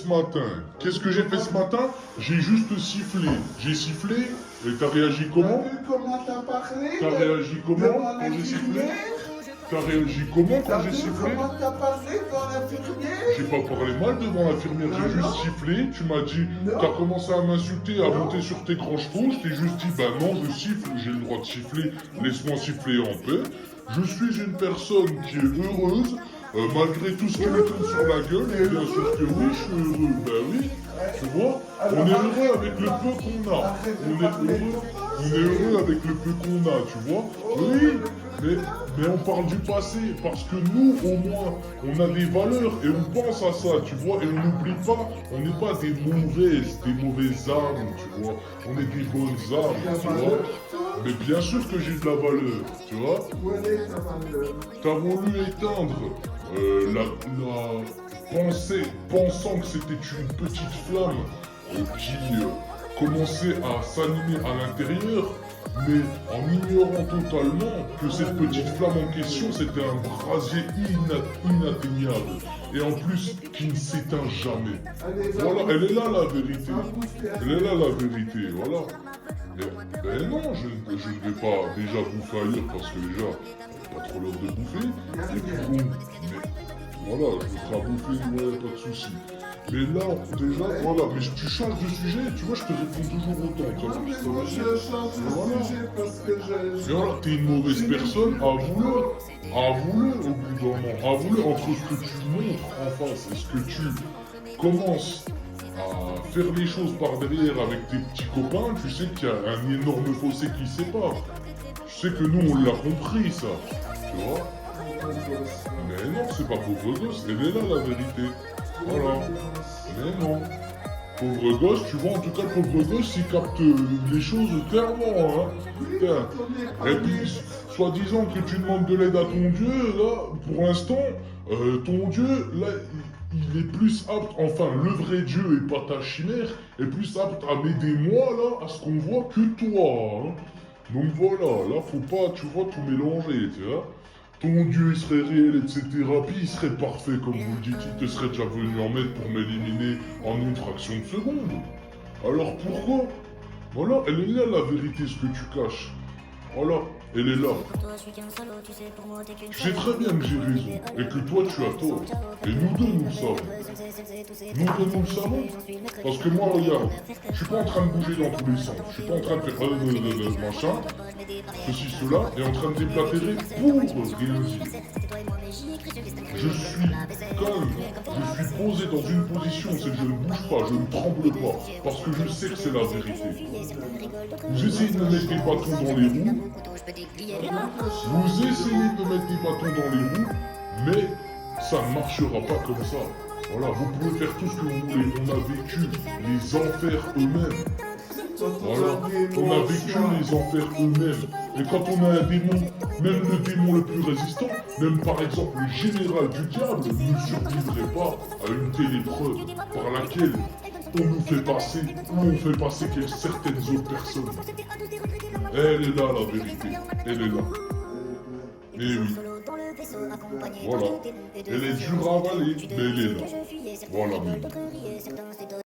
ce matin? Qu'est-ce que j'ai fait ce matin? J'ai juste sifflé. J'ai sifflé et t'as réagi comment? T'as vu comment t'as parlé? T'as réagi comment devant quand j'ai sifflé? l'infirmière? T'as réagi comment T'as quand j'ai vu sifflé? comment t'as parlé devant l'infirmière? J'ai pas parlé mal devant l'infirmière, j'ai juste sifflé. Tu m'as dit, t'as commencé à m'insulter, à monter sur tes grands chevaux. Je t'ai juste dit, bah non, je siffle, j'ai le droit de siffler, laisse-moi siffler en paix. Je suis une personne qui est heureuse, malgré tout ce qui me tombe sur la gueule. Et bien sûr que oui, je suis heureux. Ben oui, tu vois, on est heureux avec le peu qu'on a. On est heureux avec le peu qu'on a, tu vois. Oui, mais on parle du passé, parce que nous, au moins, on a des valeurs et on pense à ça, tu vois, et on n'oublie pas, on n'est pas des mauvaises âmes, tu vois, on est des bonnes âmes, tu vois. Mais bien sûr que j'ai de la valeur, tu vois. Où elle est ta valeur? T'as voulu éteindre la pensée, pensant que c'était une petite flamme qui commençait à s'animer à l'intérieur, mais en ignorant totalement que cette petite flamme en question, c'était un brasier inatteignable, et en plus qui ne s'éteint jamais. Voilà, elle est là la vérité. Elle est là la vérité, voilà. Ben non, je ne vais pas déjà bouffer ailleurs parce que déjà, pas trop l'heure de bouffer. Et puis bon, mais voilà, je me ferai à bouffer, ouais, pas de soucis. Mais là, déjà, voilà, mais tu changes de sujet, tu vois, je te réponds toujours autant. Ça va, Non, mais ça moi va. je change de sujet parce que Mais voilà, t'es une mauvaise personne, avoue-le au bout d'un moment, avoue-le entre ce que tu montres en face et ce que tu commences à faire les choses par derrière avec tes petits copains, tu sais qu'il y a un énorme fossé qui sépare. Tu sais que nous, on l'a compris, ça. Tu vois? Mais non, c'est pas pauvre gosse, elle est là, la vérité. Voilà. Mais non. Pauvre gosse, tu vois, en tout cas, pauvre gosse, il capte les choses clairement, hein. Putain. Et puis, soi-disant que tu demandes de l'aide à ton Dieu, là, pour l'instant, ton Dieu, là, il est plus apte, enfin, le vrai Dieu et pas ta chimère, est plus apte à m'aider moi, là, à ce qu'on voit que toi, hein. Donc voilà, là, faut pas, tu vois, tout mélanger, tu vois. Ton Dieu, il serait réel, etc. Puis il serait parfait, comme vous le dites, il te serait déjà venu en mettre pour m'éliminer en une fraction de seconde. Alors pourquoi? Voilà, elle est là la vérité, ce que tu caches. Voilà, elle est là. Je sais très bien que j'ai raison, et que toi tu as tort. Et nous deux, nous le savons. Nous deux, nous le savons. Parce que moi, regarde, je suis pas en train de bouger dans tous les sens. Je suis pas en train de faire machin, ceci, cela, et en train de déplatérer pour rien dire. Je suis calme, je suis posé dans une position, c'est que je ne bouge pas, je ne tremble pas, parce que je sais que c'est la vérité. Vous essayez de me mettre des bâtons dans les roues, vous essayez de mettre des bâtons dans les roues, mais ça ne marchera pas comme ça. Voilà, vous pouvez faire tout ce que vous voulez, on a vécu les enfers eux-mêmes. Voilà, on a vécu les enfers eux-mêmes. Et quand on a un démon, même le démon le plus résistant, même par exemple le général du diable, ne survivrait pas à une telle épreuve par laquelle on nous fait passer, ou on fait passer certaines autres personnes. Elle est là la vérité, elle est là. Eh oui. Voilà. Elle est dure à avaler, mais elle est là. Voilà même.